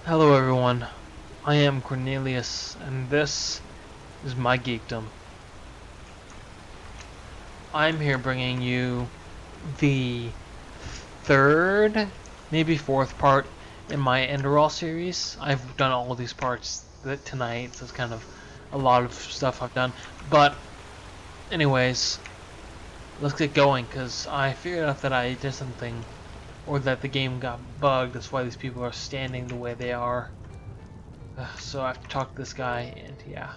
Hello everyone, I am Cornelius, and this is my geekdom. I'm here bringing you the third, maybe fourth part in my Enderal series. I've done all these parts tonight, so it's kind of a lot of stuff I've done. But anyways, let's get going, because I figured out that I did something, or that the game got bugged. That's why these people are standing the way they are. So I have to talk to this guy, and yeah.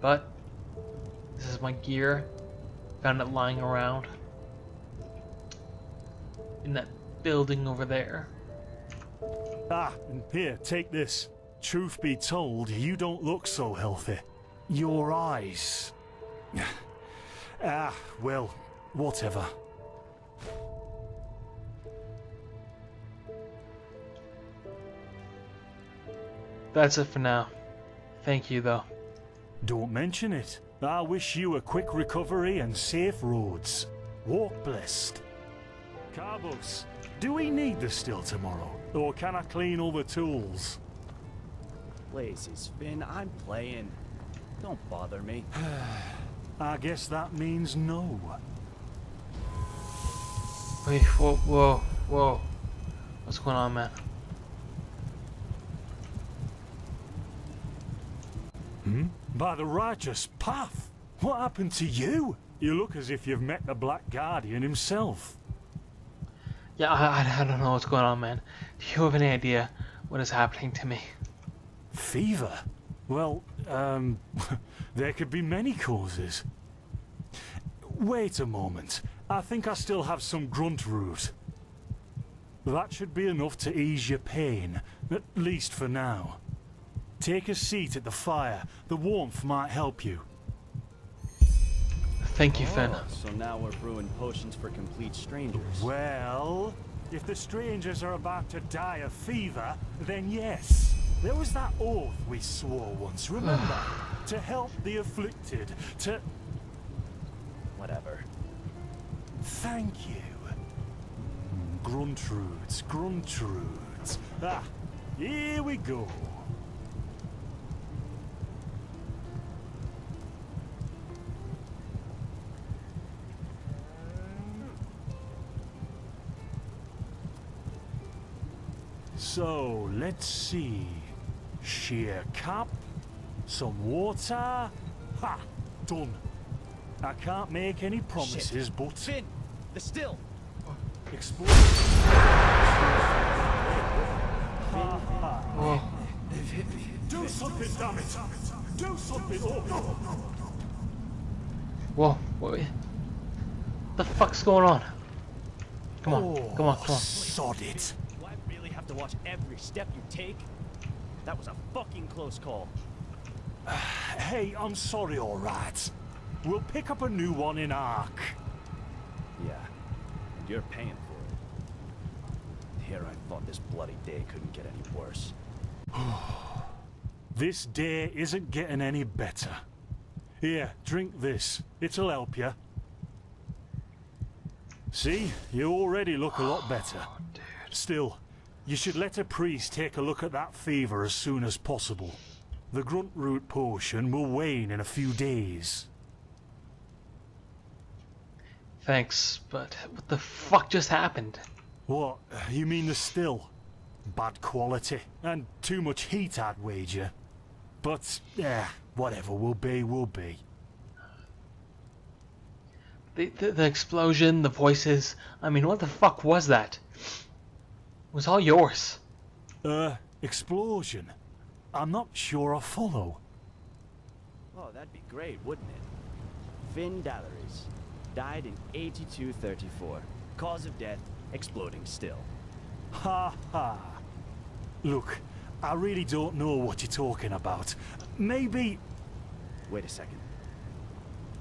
But this is my gear. Found it lying around in that building over there. Ah, and here, take this. Truth be told, you don't look so healthy. Your eyes... well, whatever. That's it for now. Thank you, though. Don't mention it. I wish you a quick recovery and safe roads. Walk blessed. Carbos, do we need the still tomorrow? Or can I clean all the tools? Places, Finn, I'm playing. Don't bother me. I guess that means no. Wait, whoa. What's going on, man? By the righteous path? What happened to you? You look as if you've met the Black Guardian himself. Yeah, I don't know what's going on, man. Do you have any idea what is happening to me? Fever? Well, there could be many causes. Wait a moment. I think I still have some grunt root. That should be enough to ease your pain, at least for now. Take a seat at the fire. The warmth might help you. Thank you, Finn. So now we're brewing potions for complete strangers. Well, if the strangers are about to die of fever, then yes. There was that oath we swore once, remember? To help the afflicted, to... Whatever. Thank you. Gruntrudes. Ah, here we go. So, let's see. Sheer cap, some water. Ha! Done. I can't make any promises, Shit. but... Finn! The still! Explode. Ha ha. Whoa. Do something, damn it! Do something! Oh. Whoa, what the fuck's going on? Come on. Sod it. Do I really have to watch every step you take? That was a fucking close call. Hey, I'm sorry, alright. We'll pick up a new one in Ark. Yeah, and you're paying for it. Here I thought this bloody day couldn't get any worse. This day isn't getting any better. Here, drink this. It'll help you. See? You already look a lot better. Dude. Still, you should let a priest take a look at that fever as soon as possible. The grunt root potion will wane in a few days. Thanks, but what the fuck just happened? What? You mean the still? Bad quality and too much heat, I'd wager. But, whatever will be, will be. The explosion, the voices. I mean, what the fuck was that? It was all yours. Explosion? I'm not sure I follow. Oh, that'd be great, wouldn't it? Finn Dalaris. Died in 8234. Cause of death, exploding still. Ha ha. Look, I really don't know what you're talking about. Maybe... Wait a second.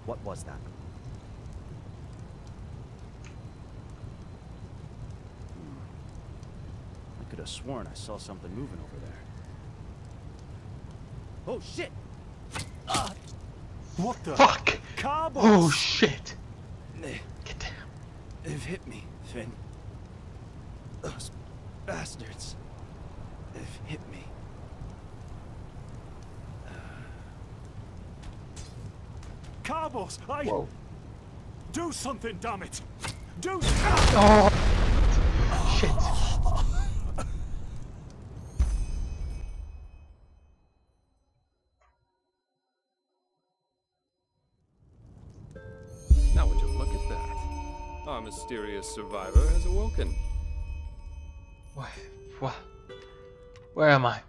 What was that? I could have sworn I saw something moving over there. Oh shit! What the... Fuck! Carbos! Oh shit! Get down. They've hit me, Finn. Those bastards. hit me. Carbos, Whoa. do something, damn it! Do. Oh, shit. Now would you look at that? Our mysterious survivor has awoken. What? Where am I?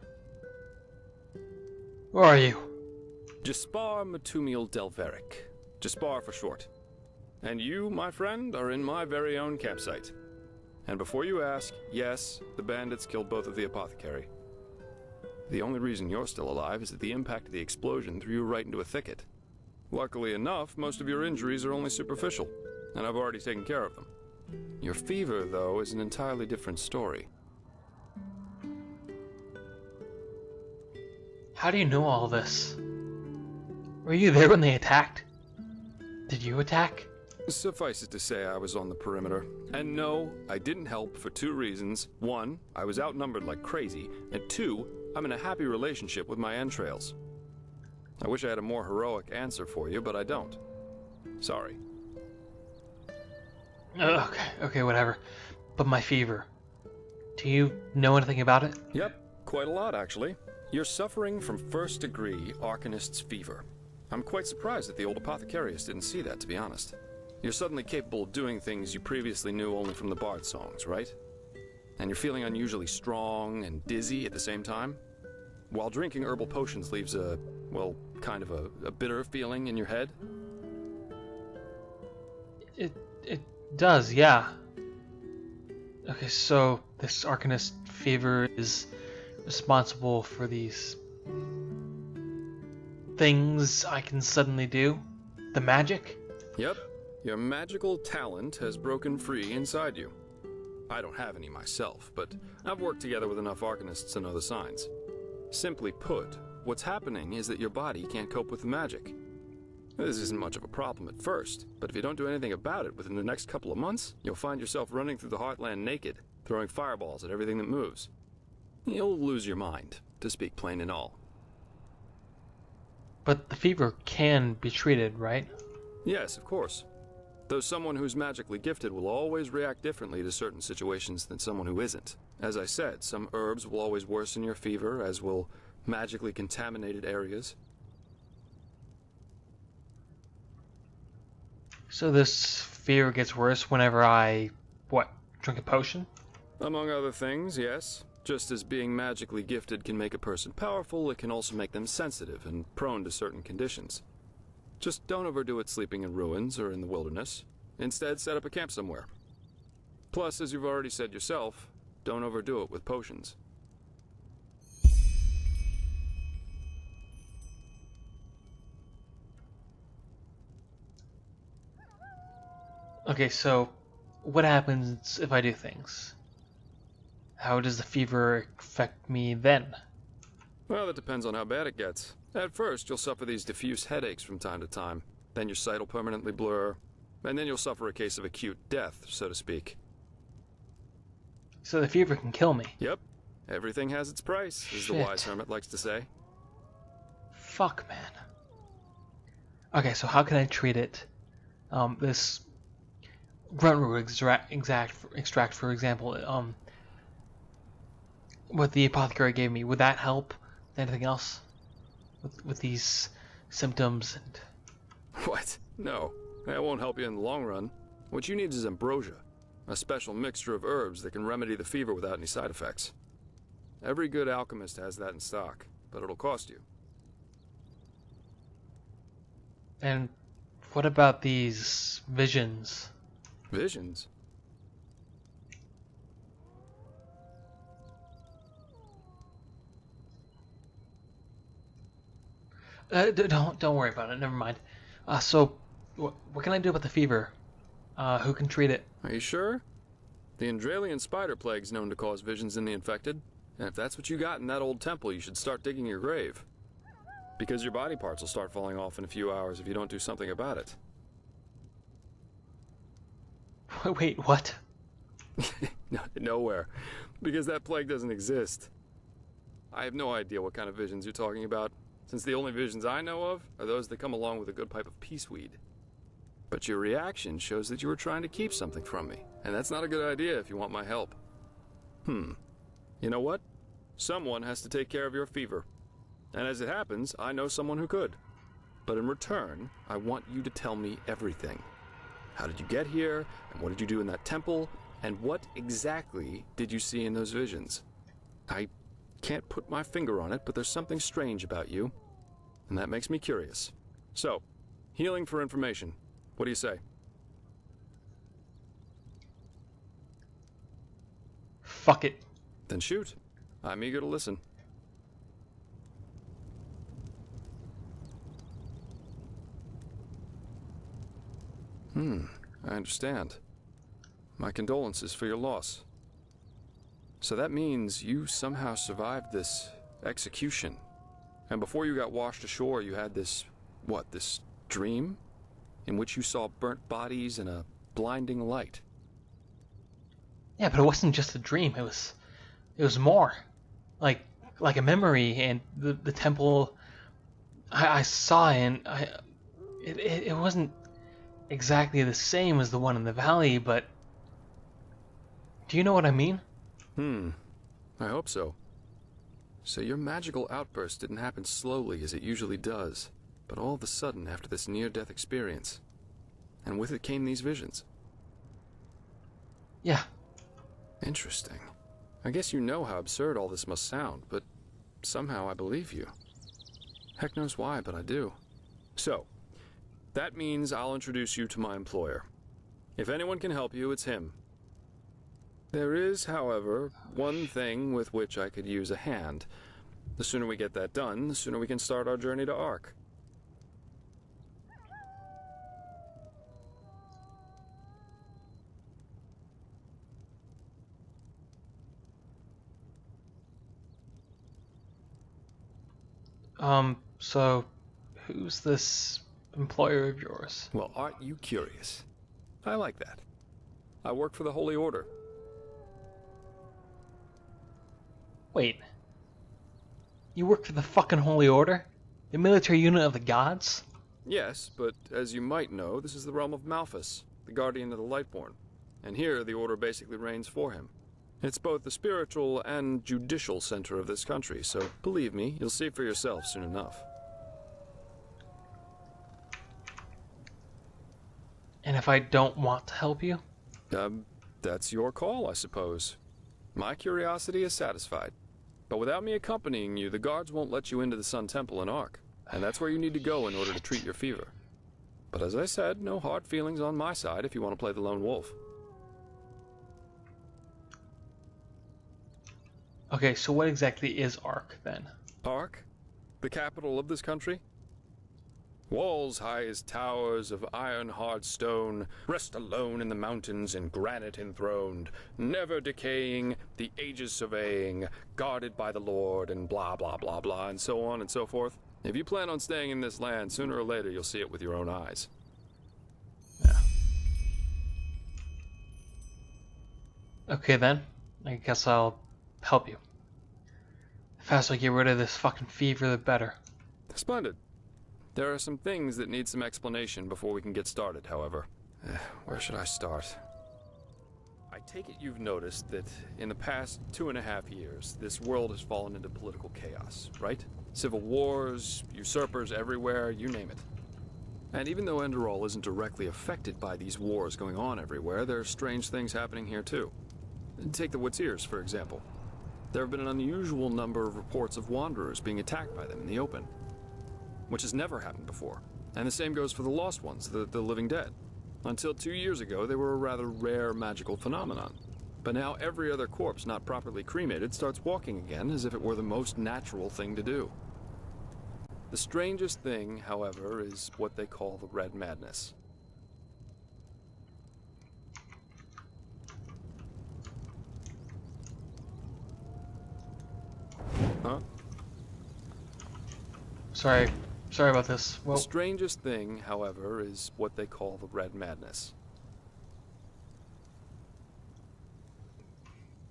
Where are you? Jaspar Matumiel Delveric. Jaspar for short. And you, my friend, are in my very own campsite. And before you ask, yes, the bandits killed both of the apothecary. The only reason you're still alive is that the impact of the explosion threw you right into a thicket. Luckily enough, most of your injuries are only superficial, and I've already taken care of them. Your fever, though, is an entirely different story. How do you know all this? Were you there when they attacked? Did you attack? Suffice it to say, I was on the perimeter. And no, I didn't help for two reasons. One, I was outnumbered like crazy, and two, I'm in a happy relationship with my entrails. I wish I had a more heroic answer for you, but I don't. Sorry. Okay, whatever. But my fever. Do you know anything about it? Yep, quite a lot actually. You're suffering from first-degree Arcanist's fever. I'm quite surprised that the old apothecarius didn't see that, to be honest. You're suddenly capable of doing things you previously knew only from the bard songs, right? And you're feeling unusually strong and dizzy at the same time? While drinking herbal potions leaves a, well, kind of a bitter feeling in your head? It does, yeah. Okay, so this Arcanist fever is responsible for these things I can suddenly do? The magic? Yep. Your magical talent has broken free inside you. I don't have any myself, but I've worked together with enough Arcanists to know the signs. Simply put, what's happening is that your body can't cope with the magic. This isn't much of a problem at first, but if you don't do anything about it within the next couple of months, you'll find yourself running through the Heartland naked, throwing fireballs at everything that moves. You'll lose your mind, to speak plain and all. But the fever can be treated, right? Yes, of course. Though someone who's magically gifted will always react differently to certain situations than someone who isn't. As I said, some herbs will always worsen your fever, as will magically contaminated areas. So this fever gets worse whenever I, drink a potion? Among other things, yes. Just as being magically gifted can make a person powerful, it can also make them sensitive and prone to certain conditions. Just don't overdo it sleeping in ruins or in the wilderness. Instead, set up a camp somewhere. Plus, as you've already said yourself, don't overdo it with potions. Okay, so what happens if I do things? How does the fever affect me then? Well, that depends on how bad it gets. At first, you'll suffer these diffuse headaches from time to time. Then your sight will permanently blur. And then you'll suffer a case of acute death, so to speak. So the fever can kill me. Yep. Everything has its price, as the Shit. wise hermit likes to say. Fuck, man. Okay, so how can I treat it? This grunt root extract, for example, what the apothecary gave me, would that help? Anything else? With these symptoms and... What? No. That won't help you in the long run. What you need is ambrosia, a special mixture of herbs that can remedy the fever without any side effects. Every good alchemist has that in stock, but it'll cost you. And what about these visions? Visions? Don't worry about it. Never mind. So, what can I do about the fever? Who can treat it? Are you sure? The Enderalian spider plague's known to cause visions in the infected, and if that's what you got in that old temple, you should start digging your grave. Because your body parts will start falling off in a few hours if you don't do something about it. Wait, what? No, nowhere. Because that plague doesn't exist. I have no idea what kind of visions you're talking about, since the only visions I know of are those that come along with a good pipe of peaceweed. But your reaction shows that you were trying to keep something from me, and that's not a good idea if you want my help. You know what? Someone has to take care of your fever. And as it happens, I know someone who could. But in return, I want you to tell me everything. How did you get here, and what did you do in that temple, and what exactly did you see in those visions? I can't put my finger on it, but there's something strange about you, and that makes me curious. So, healing for information. What do you say? Fuck it. Then shoot. I'm eager to listen. I understand. My condolences for your loss. So that means you somehow survived this execution. And before you got washed ashore, you had this, this dream? In which you saw burnt bodies and a blinding light. Yeah, but it wasn't just a dream. It was more. Like a memory, and the temple I saw, and it wasn't exactly the same as the one in the valley, but do you know what I mean? I hope so. So your magical outburst didn't happen slowly as it usually does, but all of a sudden after this near-death experience. And with it came these visions. Yeah. Interesting. I guess you know how absurd all this must sound, but somehow I believe you. Heck knows why, but I do. So, that means I'll introduce you to my employer. If anyone can help you, it's him. There is, however, one thing with which I could use a hand. The sooner we get that done, the sooner we can start our journey to Ark. So who's this employer of yours? Well, aren't you curious? I like that. I work for the Holy Order. Wait. You work for the fucking Holy Order? The military unit of the gods? Yes, but as you might know, this is the realm of Malphas, the guardian of the Lightborn. And here, the Order basically reigns for him. It's both the spiritual and judicial center of this country, so believe me, you'll see for yourself soon enough. And if I don't want to help you? That's your call, I suppose. My curiosity is satisfied. But without me accompanying you, the guards won't let you into the Sun Temple in Ark. And that's where you need to go in order to treat your fever. But as I said, no hard feelings on my side if you want to play the lone wolf. Okay, so what exactly is Ark, then? Ark? The capital of this country? Walls high as towers of iron-hard stone, rest alone in the mountains in granite enthroned, never decaying, the ages surveying, guarded by the Lord, and blah blah blah blah, and so on and so forth. If you plan on staying in this land, sooner or later you'll see it with your own eyes. Yeah. Okay then, I guess I'll help you. The faster I get rid of this fucking fever, the better. Splendid. There are some things that need some explanation before we can get started, however. Where should I start? I take it you've noticed that in the past 2.5 years, this world has fallen into political chaos, right? Civil wars, usurpers everywhere, you name it. And even though Enderal isn't directly affected by these wars going on everywhere, there are strange things happening here too. Take the Woods-Ears, for example. There have been an unusual number of reports of wanderers being attacked by them in the open, which has never happened before. And the same goes for the Lost Ones, the living dead. Until 2 years ago, they were a rather rare magical phenomenon. But now every other corpse not properly cremated starts walking again as if it were the most natural thing to do. The strangest thing, however, is what they call the Red Madness. Huh? Sorry about this. Well, The strangest thing, however, is what they call the Red Madness.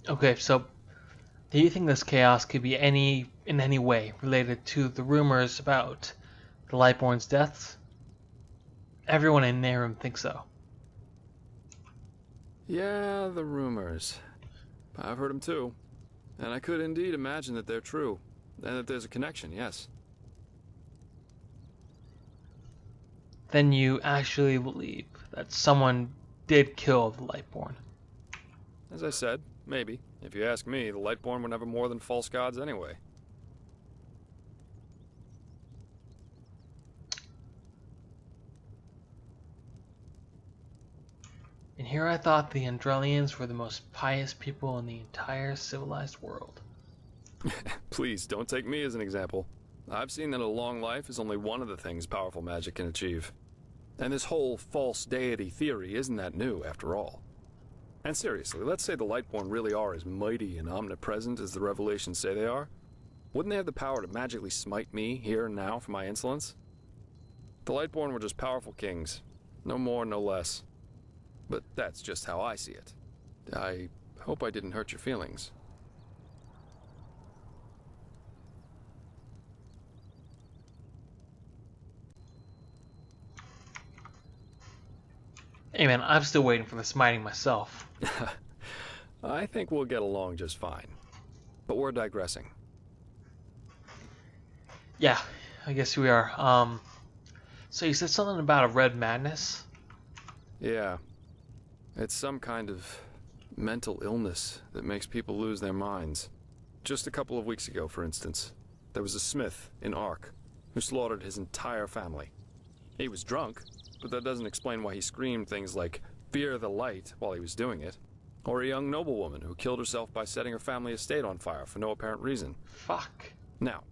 okay, so Do you think this chaos could be in any way related to the rumors about the Lightborn's deaths? Everyone in Nehrim thinks so. Yeah, the rumors. I've heard them too. And I could indeed imagine that they're true. And that there's a connection, yes. Then you actually believe that someone did kill the Lightborn. As I said, maybe. If you ask me, the Lightborn were never more than false gods anyway. And here I thought the Enderalians were the most pious people in the entire civilized world. Please, don't take me as an example. I've seen that a long life is only one of the things powerful magic can achieve. And this whole false deity theory isn't that new, after all. And seriously, let's say the Lightborn really are as mighty and omnipresent as the revelations say they are. Wouldn't they have the power to magically smite me here and now for my insolence? The Lightborn were just powerful kings. No more, no less. But that's just how I see it. I hope I didn't hurt your feelings. Hey man, I'm still waiting for the smiting myself. I think we'll get along just fine. But we're digressing. Yeah, I guess we are. So you said something about a red madness? Yeah. It's some kind of mental illness that makes people lose their minds. Just a couple of weeks ago, for instance, there was a smith in Ark who slaughtered his entire family. He was drunk, but that doesn't explain why he screamed things like, "Fear the light," while he was doing it. Or a young noblewoman who killed herself by setting her family estate on fire for no apparent reason. Fuck. Now,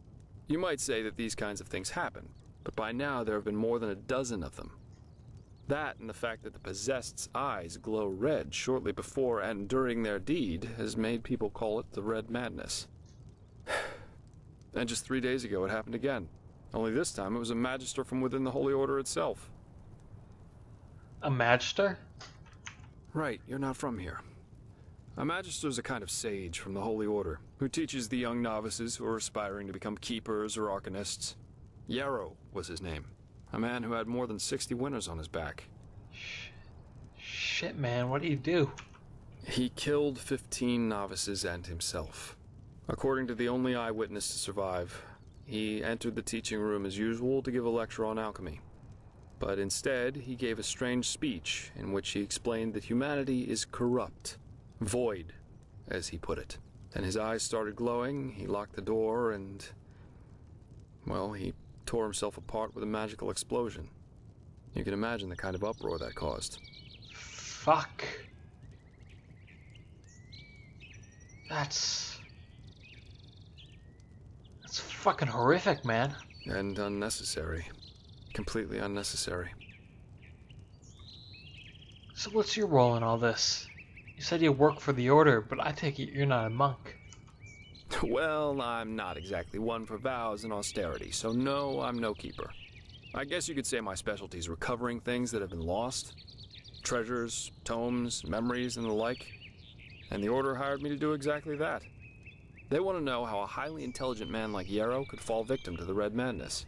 you might say that these kinds of things happen, but by now there have been more than a dozen of them. That and the fact that the possessed's eyes glow red shortly before and during their deed has made people call it the Red Madness. And just 3 days ago it happened again. Only this time it was a magister from within the Holy Order itself. A magister? Right, you're not from here. A magister's a kind of sage from the Holy Order, who teaches the young novices who are aspiring to become keepers or arcanists. Yarrow was his name. A man who had more than 60 winners on his back. Shit, man, what do you do? He killed 15 novices and himself. According to the only eyewitness to survive, he entered the teaching room as usual to give a lecture on alchemy. But instead, he gave a strange speech in which he explained that humanity is corrupt, void, as he put it. Then his eyes started glowing, he locked the door, and, well, he tore himself apart with a magical explosion. You can imagine the kind of uproar that caused. Fuck. That's fucking horrific, man. And unnecessary. Completely unnecessary. So what's your role in all this? You said you work for the Order, but I take it you're not a monk. Well, I'm not exactly one for vows and austerity, so no, I'm no keeper. I guess you could say my specialty is recovering things that have been lost. Treasures, tomes, memories, and the like. And the Order hired me to do exactly that. They want to know how a highly intelligent man like Yarrow could fall victim to the Red Madness.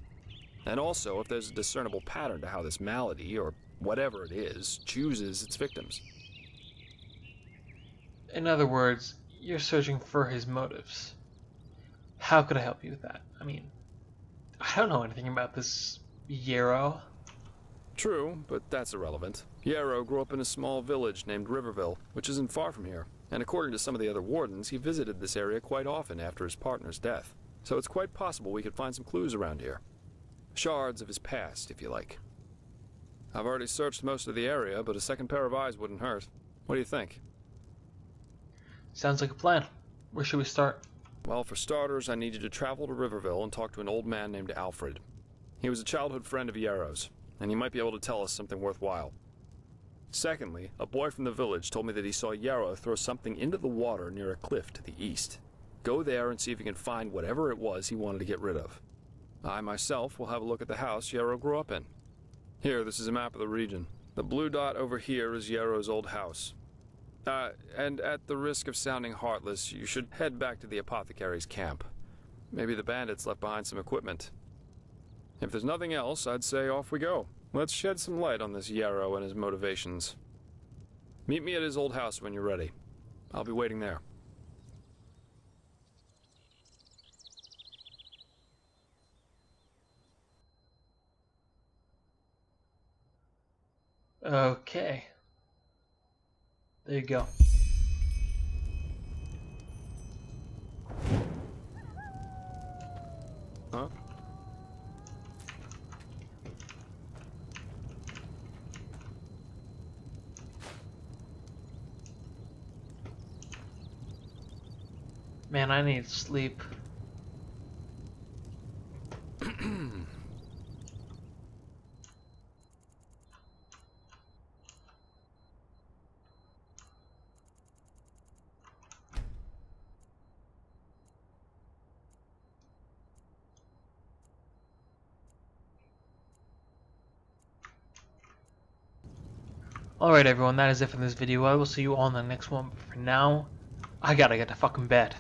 And also if there's a discernible pattern to how this malady, or whatever it is, chooses its victims. In other words, you're searching for his motives. How could I help you with that? I mean, I don't know anything about this Yarrow. True, but that's irrelevant. Yarrow grew up in a small village named Riverville, which isn't far from here. And according to some of the other wardens, he visited this area quite often after his partner's death. So it's quite possible we could find some clues around here. Shards of his past, if you like. I've already searched most of the area, but a second pair of eyes wouldn't hurt. What do you think? Sounds like a plan. Where should we start? Well, for starters, I need you to travel to Riverville and talk to an old man named Alfred. He was a childhood friend of Yarrow's, and he might be able to tell us something worthwhile. Secondly, a boy from the village told me that he saw Yarrow throw something into the water near a cliff to the east. Go there and see if you can find whatever it was he wanted to get rid of. I myself will have a look at the house Yarrow grew up in. Here, this is a map of the region. The blue dot over here is Yarrow's old house. And at the risk of sounding heartless, you should head back to the apothecary's camp. Maybe the bandits left behind some equipment. If there's nothing else, I'd say off we go. Let's shed some light on this Yarrow and his motivations. Meet me at his old house when you're ready. I'll be waiting there. Okay. There you go. Huh? Man, I need sleep. Alright everyone, that is it for this video. I will see you all in the next one. But for now, I gotta get to fucking bed.